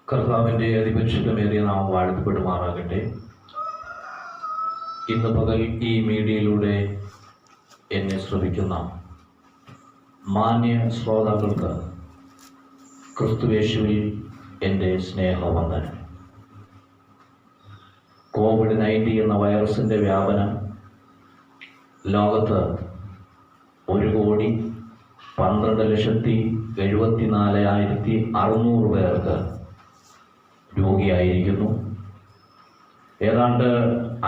കർത്താവിൻ്റെ അതിപരിശുദ്ധമേറിയ നാമം വാഴ്ത്തപ്പെടുമാറാകട്ടെ. ഇന്ന് പകൽ ഈ മീഡിയയിലൂടെ എന്നെ ശ്രവിക്കുന്ന മാന്യ ശ്രോതാക്കൾക്ക് ക്രിസ്തുയേശുവിൽ എൻ്റെ സ്നേഹവന്ദനം. COVID-19 എന്ന വൈറസിൻ്റെ വ്യാപനം ലോകത്ത് 1,12,74,600 പേർക്ക് രോഗിയായിരിക്കുന്നു. ഏതാണ്ട്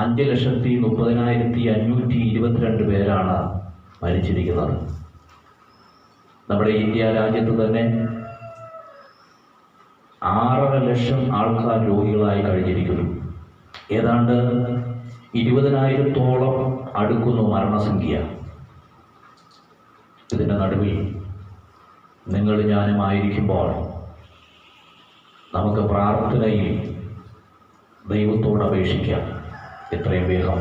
5,30,522 പേരാണ് മരിച്ചിരിക്കുന്നത്. നമ്മുടെ ഇന്ത്യ രാജ്യത്ത് തന്നെ 6.5 ലക്ഷം ആൾക്കാർ രോഗികളായി കഴിഞ്ഞിരിക്കുന്നു. ഏതാണ്ട് 20,000-ഓളം അടുക്കുന്നു മരണസംഖ്യ. ഇതിൻ്റെ നടുവിൽ നിങ്ങൾ ഞാനുമായിരിക്കുമ്പോൾ നമുക്ക് പ്രാർത്ഥനയിൽ ദൈവത്തോട് അപേക്ഷിക്കാം. എത്രയും വേഗം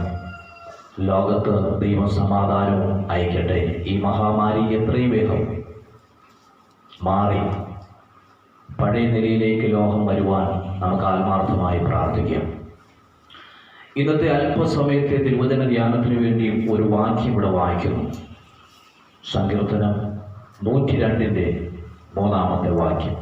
ലോകത്ത് ദൈവം സമാധാനവും അയക്കട്ടെ. ഈ മഹാമാരി എത്രയും വേഗം മാറി പഴയ നിലയിലേക്ക് ലോകം വരുവാൻ നമുക്ക് ആത്മാർത്ഥമായി പ്രാർത്ഥിക്കാം. ഇന്നത്തെ അല്പസമയത്തെ തിരുവചന ധ്യാനത്തിന് വേണ്ടി ഒരു വാക്യം ഇവിടെ വായിക്കുന്നു. സങ്കീർത്തനം 102-3 വാക്യം.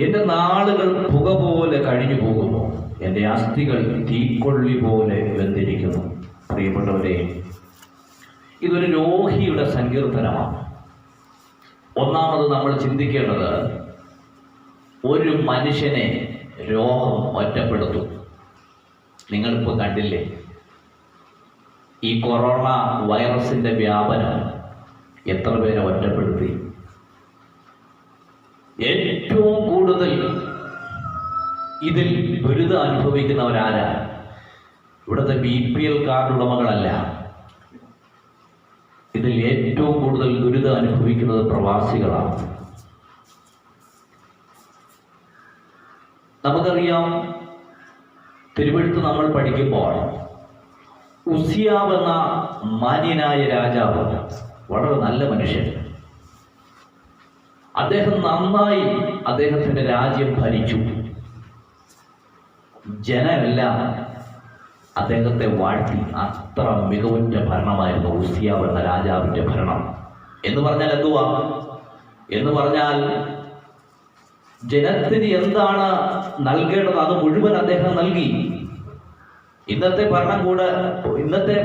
എൻ്റെ നാളുകൾ പുക പോലെ കഴിഞ്ഞു പോകുന്നു, എൻ്റെ അസ്ഥികൾ തീക്കൊള്ളി പോലെ വെന്തിരിക്കുന്നു. പ്രിയപ്പെട്ടവരെ, ഇതൊരു രോഗിയുടെ സങ്കീർത്തനമാണ്. ഒന്നാമത് നമ്മൾ ചിന്തിക്കേണ്ടത്, ഒരു മനുഷ്യനെ രോഗം ഒറ്റപ്പെടുത്തും. നിങ്ങളിപ്പോൾ കണ്ടില്ലേ ഈ കൊറോണ വൈറസിൻ്റെ വ്യാപനം എത്ര പേരെ ഒറ്റപ്പെടുത്തി. ഏറ്റവും കൂടുതൽ ഇതിൽ ദുരിതം അനുഭവിക്കുന്നവരാരാ? ഇവിടുത്തെ BPL കാർഡ് ഉടമകളല്ല. ഇതിൽ ഏറ്റവും കൂടുതൽ ദുരിതം അനുഭവിക്കുന്നത് പ്രവാസികളാണ്. നമുക്കറിയാം, തിരുവെഴുത്ത് നമ്മൾ പഠിക്കുമ്പോൾ ഉസിയാവ് എന്ന മാന്യനായ രാജാവ്, വളരെ നല്ല മനുഷ്യൻ, അദ്ദേഹം നന്നായി അദ്ദേഹത്തിൻ്റെ രാജ്യം ഭരിച്ചു. ജനമെല്ലാം അദ്ദേഹത്തെ വാഴ്ത്തി. അത്ര മികവുറ്റ ഭരണമായിരുന്നു ഉസിയാവ് എന്ന രാജാവിൻ്റെ ഭരണം. എന്ന് പറഞ്ഞാൽ എന്തുവാ? എന്ന് പറഞ്ഞാൽ ജനത്തിന് എന്താണ് നൽകേണ്ടത് അത് മുഴുവൻ അദ്ദേഹം നൽകി. ഇന്നത്തെ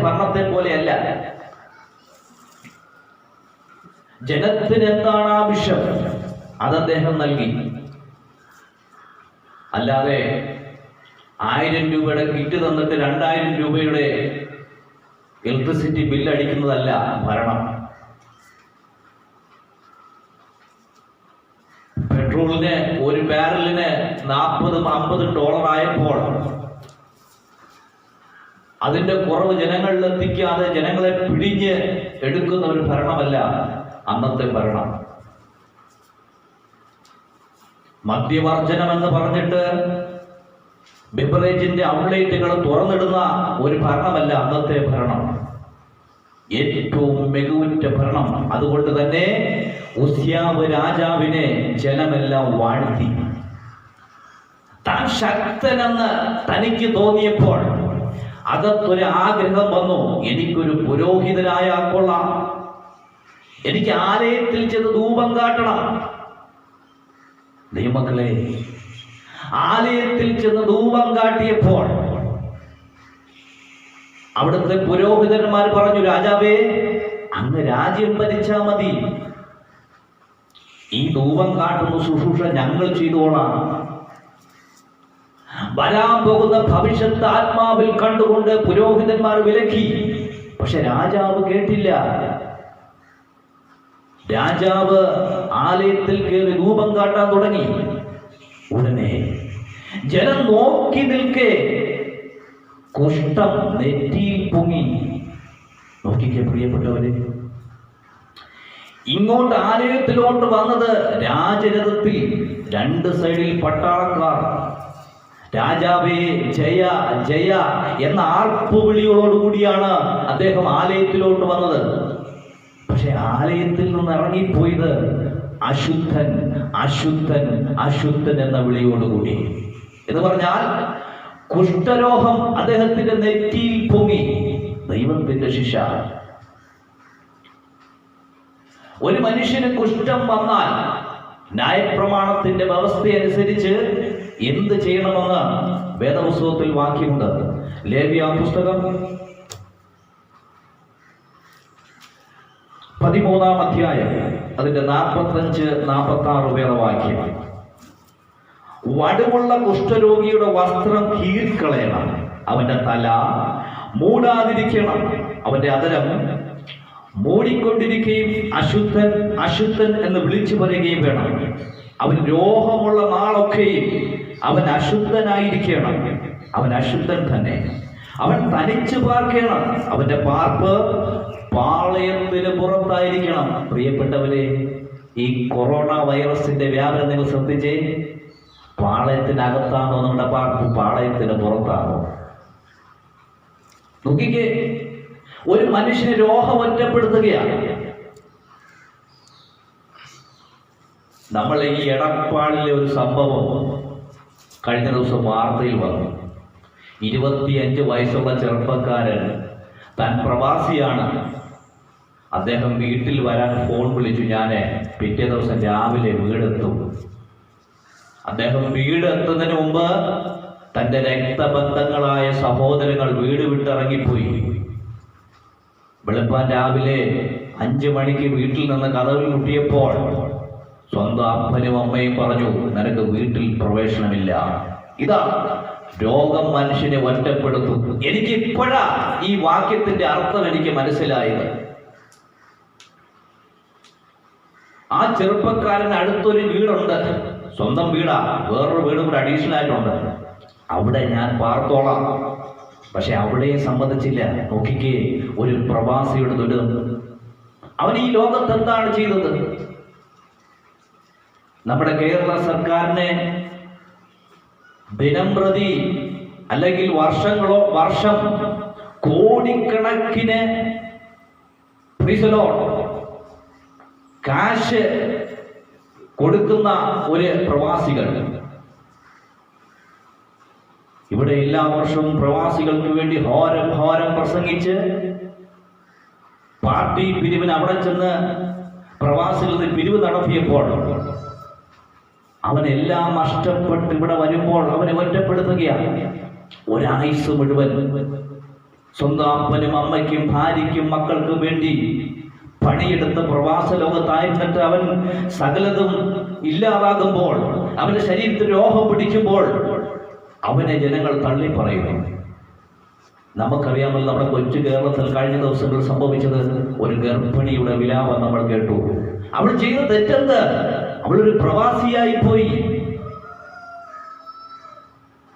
ഭരണത്തെ പോലെയല്ല. ജനത്തിന് എന്താണ് ആവശ്യം അത് അദ്ദേഹം നൽകി. അല്ലാതെ 1000 രൂപയുടെ കിറ്റ് തന്നിട്ട് 2000 രൂപയുടെ ഇലക്ട്രിസിറ്റി ബില്ല് അടിക്കുന്നതല്ല ഭരണം. പെട്രോളിന് ഒരു ബാരലിന് $40-50 ആയപ്പോൾ അതിന്റെ കുറവ് ജനങ്ങളിൽ എത്തിക്കാതെ ജനങ്ങളെ പിടിഞ്ഞ് എടുക്കുന്ന ഒരു ഭരണമല്ല അന്നത്തെ ഭരണം. മദ്യവർജനം എന്ന് പറഞ്ഞിട്ട് ബിവറേജിന്റെ ഔട്ട്ലെറ്റുകൾ തുറന്നിടുന്ന ഒരു ഭരണമല്ല അന്നത്തെ ഭരണം. ഏറ്റവും മികവുറ്റ ഭരണം. അതുകൊണ്ട് തന്നെ ഉസിയാവ് രാജാവിനെ ജനമെല്ലാം വാഴ്ത്തി. താൻ ശക്തനെന്ന് തനിക്ക് തോന്നിയപ്പോൾ അകത്തൊരു ആഗ്രഹം വന്നു, എനിക്കൊരു പുരോഹിതനായ കൊള്ളാം, എനിക്ക് ആലയത്തിൽ ചെന്ന് ധൂപം കാട്ടണം. ദൈവമക്കളെ, ആലയത്തിൽ ചെന്ന് ധൂപം കാട്ടിയപ്പോൾ അവിടുത്തെ പുരോഹിതന്മാർ പറഞ്ഞു, രാജാവേ, അങ്ങ് രാജ്യം ഭരിച്ചാ മതി, ഈ ധൂപം കാട്ടുന്ന ശുശ്രൂഷ ഞങ്ങൾ ചെയ്തോളാം. വരാൻ പോകുന്ന ഭവിഷ്യത്ത് ആത്മാവിൽ കണ്ടുകൊണ്ട് പുരോഹിതന്മാർ വിലക്കി. പക്ഷെ രാജാവ് കേട്ടില്ല. രാജാവ് ആലയത്തിൽ കയറി ധൂപം കാട്ടാൻ തുടങ്ങി. ഉടനെ ജനം നോക്കി നിൽക്കെ കുഷ്ഠം നെറ്റിയിൽ പൊങ്ങി. നോക്കിക്കേ പ്രിയപ്പെട്ടവരെ, ഇങ്ങോട്ട് ആലയത്തിലോട്ട് വന്നത് രാജരഥത്തിൽ 2 സൈഡിൽ പട്ടാളക്കാർ. രാജാവേ ജയ ജയ എന്ന ആർപ്പുവിളിയോടുകൂടിയാണ് അദ്ദേഹം ആലയത്തിലോട്ട് വന്നത്. പക്ഷെ ആലയത്തിൽ നിന്ന് ഇറങ്ങിപ്പോയത് അശുദ്ധൻ അശുദ്ധൻ അശുദ്ധൻ എന്ന വിളിയോടുകൂടി. എന്ന് പറഞ്ഞാൽ കുഷ്ഠരോഗം അദ്ദേഹത്തിന്റെ നെറ്റിയിൽ പൊങ്ങി. ദൈവത്തിന്റെ ശിക്ഷ. ഒരു മനുഷ്യന് കുഷ്ഠം വന്നാൽ ന്യായപ്രമാണത്തിന്റെ വ്യവസ്ഥയനുസരിച്ച് എന്ത് ചെയ്യണമെന്ന് വേദപുസ്തകത്തിൽ വാക്യമുണ്ട്. ലേവ്യ പുസ്തകം 13-ാം അധ്യായം അതിന്റെ 45-46 വേദവാക്യം. വടുവുള്ള കുഷ്ഠരോഗിയുടെ വസ്ത്രം കീറിക്കളയണം, അവന്റെ തല മൂടാതിരിക്കണം, അവന്റെ അധരം മൂടിക്കൊണ്ടിരിക്കുകയും അശുദ്ധൻ അശുദ്ധൻ എന്ന് വിളിച്ചു പറയുകയും വേണം. അവൻ രോഗമുള്ള നാളൊക്കെയും അവൻ അശുദ്ധനായിരിക്കണം, അവൻ അശുദ്ധൻ തന്നെ. അവൻ തനിച്ചു പാർക്കണം, അവന്റെ പാർപ്പ് പാളയത്തിന് പുറത്തായിരിക്കണം. പ്രിയപ്പെട്ടവരെ, ഈ കൊറോണ വൈറസിന്റെ വ്യാപനം നിങ്ങൾ ശ്രദ്ധിച്ചേ. പാളയത്തിനകത്താണോ നമ്മുടെ പാർപ്പ്, പാളയത്തിന് പുറത്താണോ? നോക്കിക്കേ, ഒരു മനുഷ്യന് രോഗം ഒറ്റപ്പെടുത്തുകയാണ്. നമ്മൾ ഈ എടപ്പാളിലെ ഒരു സംഭവം കഴിഞ്ഞ ദിവസം വാർത്തയിൽ വന്നു. 25 വയസ്സുള്ള ചെറുപ്പക്കാരൻ, താൻ പ്രവാസിയാണ്, അദ്ദേഹം വീട്ടിൽ വരാൻ ഫോൺ വിളിച്ചു. ഞാൻ പിറ്റേ ദിവസം രാവിലെ വീടെത്തും. അദ്ദേഹം വീടെത്തുന്നതിന് മുമ്പ് തൻ്റെ രക്തബന്ധങ്ങളായ സഹോദരങ്ങൾ വീട് വിട്ടിറങ്ങിപ്പോയി. വെളുപ്പാൻ രാവിലെ 5 മണിക്ക് വീട്ടിൽ നിന്ന് കതവിൽ മുട്ടിയപ്പോൾ സ്വന്തം അപ്പനും അമ്മയും പറഞ്ഞു, നിനക്ക് വീട്ടിൽ പ്രവേശനമില്ല. ഇതാ രോഗം മനുഷ്യനെ ഒറ്റപ്പെടുത്തും. എനിക്ക് ഇപ്പോഴാ ഈ വാക്യത്തിന്റെ അർത്ഥം എനിക്ക് മനസ്സിലായത്. ആ ചെറുപ്പക്കാരന് അടുത്തൊരു വീടുണ്ട്, സ്വന്തം വീടാ, വേറൊരു വീടും കൂടെ അഡീഷണൽ ആയിട്ടുണ്ട്. അവിടെ ഞാൻ പാർത്തോളാം. പക്ഷെ അവിടെയും സമ്മതിച്ചില്ല. നോക്കിക്കേ, ഒരു പ്രവാസിയുടെ ദുരിതം. അവൻ ഈ ലോകത്ത് എന്താണ് ചെയ്തത്? നമ്മുടെ കേരള സർക്കാരിനെ ദിനംപ്രതി അല്ലെങ്കിൽ വർഷം കോടിക്കണക്കിന് കാശ് കൊടുക്കുന്ന ഒരു പ്രവാസികൾ. ഇവിടെ എല്ലാ വർഷവും പ്രവാസികൾക്ക് വേണ്ടി ഹോരം ഹോരം പ്രസംഗിച്ച് പാർട്ടി പിരിവിന് അവിടെ ചെന്ന് പ്രവാസികളിൽ പിരിവ് നടത്തിയപ്പോൾ അവനെല്ലാം നഷ്ടപ്പെട്ട് ഇവിടെ വരുമ്പോൾ അവനെ ഒറ്റപ്പെടുത്തുകയാണ്. ഒരായുസ് മുഴുവൻ സ്വന്തം അപ്പനും അമ്മയ്ക്കും ഭാര്യയ്ക്കും മക്കൾക്കും വേണ്ടി പണിയെടുത്ത പ്രവാസ ലോകത്തായിരുന്നിട്ട് അവൻ സകലതും ഇല്ലാതാകുമ്പോൾ, അവന്റെ ശരീരത്തിൽ രോഗം പിടിക്കുമ്പോൾ അവനെ ജനങ്ങൾ തള്ളി പറയുന്നു. നമുക്കറിയാമല്ലോ, നമ്മുടെ കൊച്ചു കേരളത്തിൽ കഴിഞ്ഞ ദിവസങ്ങളിൽ സംഭവിച്ചത്. ഒരു ഗർഭിണിയുടെ വിലാപം നമ്മൾ കേട്ടു. അവൾ ചെയ്ത തെറ്റെന്ത്? അവളൊരു പ്രവാസിയായി പോയി.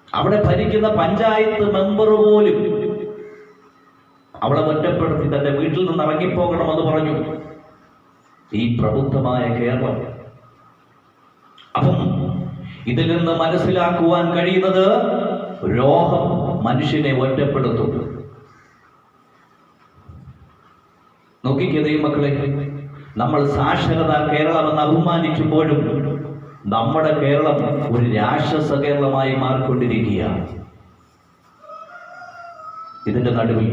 അവിടെ ഭരിക്കുന്ന പഞ്ചായത്ത് മെമ്പർ പോലും അവളെ ഒറ്റപ്പെടുത്തി തന്റെ വീട്ടിൽ നിന്ന് ഇറങ്ങിപ്പോകണമെന്ന് പറഞ്ഞു. ഈ പ്രബുദ്ധമായ കേരളം. അപ്പം ഇതിൽ നിന്ന് മനസ്സിലാക്കുവാൻ കഴിയുന്നത്, രോഗം മനുഷ്യനെ ഒറ്റപ്പെടുത്തും. നോക്കിക്കേ ദൈവമക്കളെ, നമ്മൾ സാക്ഷരത കേരളമെന്ന് അഭിമാനിക്കുമ്പോഴും നമ്മുടെ കേരളം ഒരു രാക്ഷസ കേരളമായി മാറിക്കൊണ്ടിരിക്കുകയാണ്. ഇതിന്റെ നടുവിൽ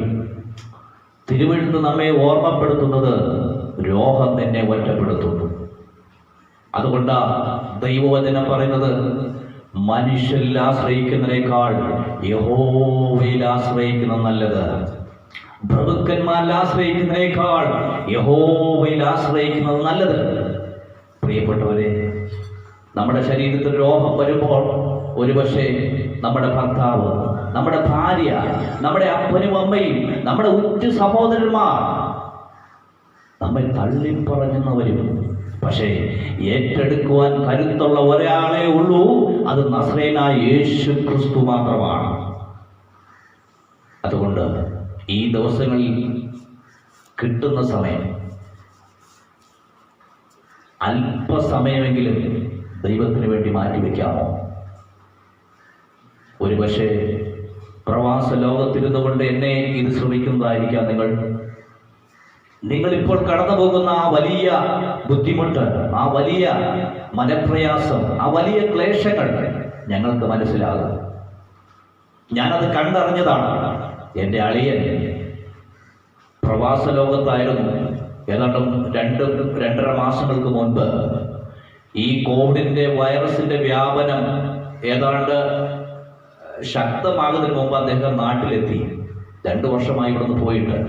തിരുവെഴുത്ത് നമ്മെ ഓർമ്മപ്പെടുത്തുന്നത്, രോഗം നിന്നെ ഒറ്റപ്പെടുത്തുന്നു. അതുകൊണ്ടാ ദൈവവചനം പറയുന്നത്, മനുഷ്യരിൽ ആശ്രയിക്കുന്നതിനേക്കാൾ യഹോവയിൽ ആശ്രയിക്കുന്ന നല്ലത്. പ്രഭുക്കന്മാരിൽ ആശ്രയിക്കുന്നതിനേക്കാൾ യഹോവയിൽ ആശ്രയിക്കുന്നത് നല്ലത്. പ്രിയപ്പെട്ടവരെ, നമ്മുടെ ശരീരത്തിൽ രോഗം വരുമ്പോൾ ഒരുപക്ഷെ നമ്മുടെ ഭർത്താവ്, നമ്മുടെ ഭാര്യ, നമ്മുടെ അപ്പനും അമ്മയും, നമ്മുടെ ഉറ്റ സഹോദരന്മാർ നമ്മെ തള്ളിപ്പറഞ്ഞെന്ന് വരും. പക്ഷേ ഏറ്റെടുക്കുവാൻ കരുത്തുള്ള ഒരാളെ ഉള്ളൂ, അത് നസ്രയനായ യേശു ക്രിസ്തു മാത്രമാണ്. അതുകൊണ്ട് ഈ ദിവസങ്ങളിൽ കിട്ടുന്ന സമയം അല്പസമയമെങ്കിലും ദൈവത്തിന് വേണ്ടി മാറ്റിവെക്കാമോ? ഒരുപക്ഷെ പ്രവാസ ലോകത്തിരുന്നു കൊണ്ട് എന്നെ ഇത് ശ്രമിക്കുന്നതായിരിക്കാം നിങ്ങളിപ്പോൾ കടന്നു പോകുന്ന ആ വലിയ ബുദ്ധിമുട്ട്, ആ വലിയ മനപ്രയാസം, ആ വലിയ ക്ലേശങ്ങൾ ഞങ്ങൾക്ക് മനസ്സിലാകും. ഞാനത് കണ്ടറിഞ്ഞതാണ്. എൻ്റെ അളിയൻ പ്രവാസ ലോകത്തായിരുന്നു. ഏതാണ്ടും 2-2.5 മാസങ്ങൾക്ക് മുൻപ് ഈ കോവിഡിൻ്റെ വൈറസിൻ്റെ വ്യാപനം ഏതാണ്ട് ശക്തമാകുന്നതിന് മുമ്പ് അദ്ദേഹം നാട്ടിലെത്തി. 2 വർഷമായി ഇവിടുന്ന് പോയിട്ട്.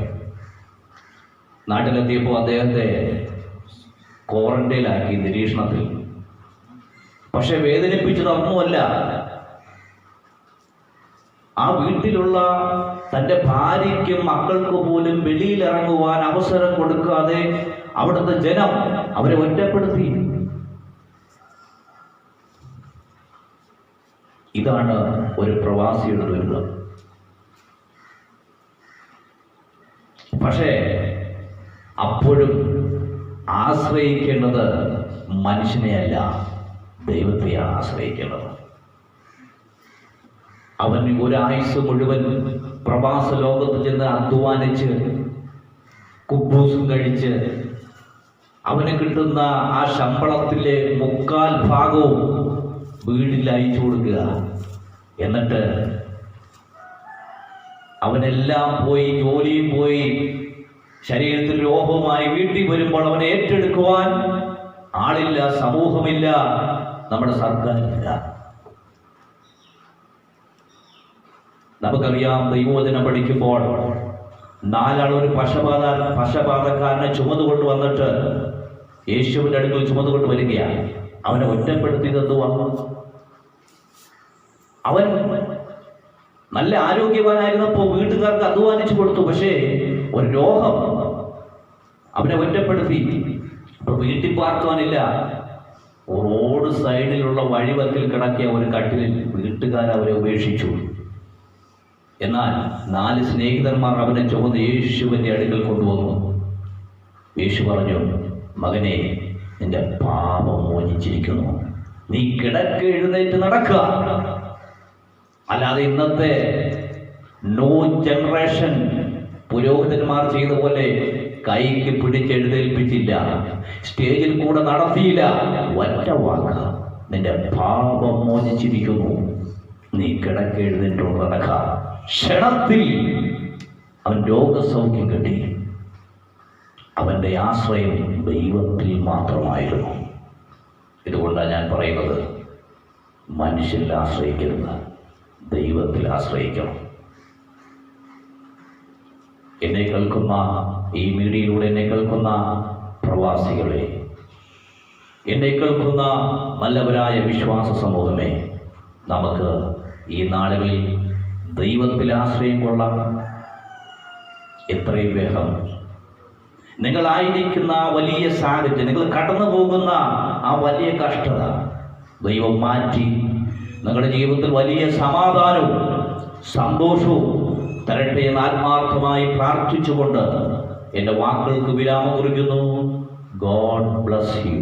നാട്ടിലെത്തിയപ്പോൾ അദ്ദേഹത്തെ ക്വാറന്റൈനിലാക്കി, നിരീക്ഷണത്തിൽ. പക്ഷെ വേദനിപ്പിച്ചതൊന്നുമല്ല, ആ വീട്ടിലുള്ള തൻ്റെ ഭാര്യയ്ക്കും മക്കൾക്ക് പോലും വെളിയിലിറങ്ങുവാൻ അവസരം കൊടുക്കാതെ അവിടുത്തെ ജനം അവരെ ഒറ്റപ്പെടുത്തി. ഇതാണ് ഒരു പ്രവാസിയുടെ ദുരിതം. പക്ഷേ അപ്പോഴും ആശ്രയിക്കേണ്ടത് മനുഷ്യനെയല്ല, ദൈവത്തെയാണ് ആശ്രയിക്കേണ്ടത്. അവൻ ഒരായുസ് മുഴുവൻ പ്രവാസ ലോകത്ത് ചെന്ന് അധ്വാനിച്ച് കുബൂസും കഴിച്ച് അവന് കിട്ടുന്ന ആ ശമ്പളത്തിലെ 3/4 ഭാഗവും വീട്ടിൽ അയച്ചു കൊടുക്കുക. എന്നിട്ട് അവനെല്ലാം പോയി, ജോലിയും പോയി, ശരീരത്തിൽ രോഗവുമായി വീട്ടിൽ വരുമ്പോൾ അവനെ ഏറ്റെടുക്കുവാൻ ആളില്ല, സമൂഹമില്ല, നമ്മുടെ സർക്കാരില്ല. നമുക്കറിയാം, ദൈവവചനം പഠിക്കുമ്പോൾ 4 ആൾ ഒരു പക്ഷപാതക്കാരനെ ചുമന്നുകൊണ്ട് വന്നിട്ട് യേശുവിൻ്റെ അടുക്കൽ ചുമന്നുകൊണ്ട് വരികയാണ്. അവനെ ഒറ്റപ്പെടുത്തിയത് എന്തുവാണ്? അവൻ നല്ല ആരോഗ്യവാനായിരുന്നപ്പോൾ വീട്ടുകാർക്ക് അധ്വാനിച്ചു കൊടുത്തു. പക്ഷേ ഒരു രോഗം അവനെ ഒറ്റപ്പെടുത്തി. അപ്പൊ വീട്ടിൽ പാർക്കാനില്ല. റോഡ് സൈഡിലുള്ള വഴിവക്കിൽ കിടക്കിയ ഒരു കട്ടിലിൽ വീട്ടുകാരവരെ ഉപേക്ഷിച്ചു. എന്നാൽ 4 സ്നേഹിതന്മാർ അവനെ ചുമന്ന് യേശുവിൻ്റെ അടുക്കൽ കൊണ്ടുവന്നു. യേശു പറഞ്ഞു, മകനെ, നിന്റെ പാപം മോചിച്ചിരിക്കുന്നു, നീ കിടക്ക് എഴുന്നേറ്റ് നടക്കുക. അല്ലാതെ ഇന്നത്തെ ന്യൂ ജനറേഷൻ പുരോഹിതന്മാർ ചെയ്ത പോലെ കൈക്ക് പിടിച്ചെഴുന്നേൽപ്പിച്ചില്ല, സ്റ്റേജിൽ കൂടെ നടത്തിയില്ല. ഒറ്റ വാക്ക്, നിന്റെ പാപം മോചിച്ചിരിക്കുന്നു, നീ കിടക്ക് എഴുന്നേറ്റ് നടക്കുക. ക്ഷണത്തിൽ അവൻ രോഗസൗഖ്യം കിട്ടി. അവൻ്റെ ആശ്രയം ദൈവത്തിൽ മാത്രമായിരുന്നു. ഇതുകൊണ്ടാണ് ഞാൻ പറയുന്നത്, മനുഷ്യരിൽ ആശ്രയിക്കരുത്, ദൈവത്തിൽ ആശ്രയിക്കണം. എന്നെ കേൾക്കുന്ന, ഈ മീഡിയയിലൂടെ എന്നെ കേൾക്കുന്ന പ്രവാസികളെ, എന്നെ കേൾക്കുന്ന നല്ലവരായ വിശ്വാസ സമൂഹമേ, നമുക്ക് ഈ നാളുകളിൽ ദൈവത്തിൽ ആശ്രയം കൊള്ളാം. എത്രയും വേഗം നിങ്ങളായിരിക്കുന്ന വലിയ സാഹചര്യം, നിങ്ങൾ കടന്നു പോകുന്ന ആ വലിയ കഷ്ടത ദൈവം മാറ്റി നിങ്ങളുടെ ജീവിതത്തിൽ വലിയ സമാധാനവും സന്തോഷവും തരട്ടെ എന്ന് ആത്മാർത്ഥമായി പ്രാർത്ഥിച്ചുകൊണ്ട് എൻ്റെ വാക്കുകൾക്ക് വിരാമം കുറിക്കുന്നു. God bless you.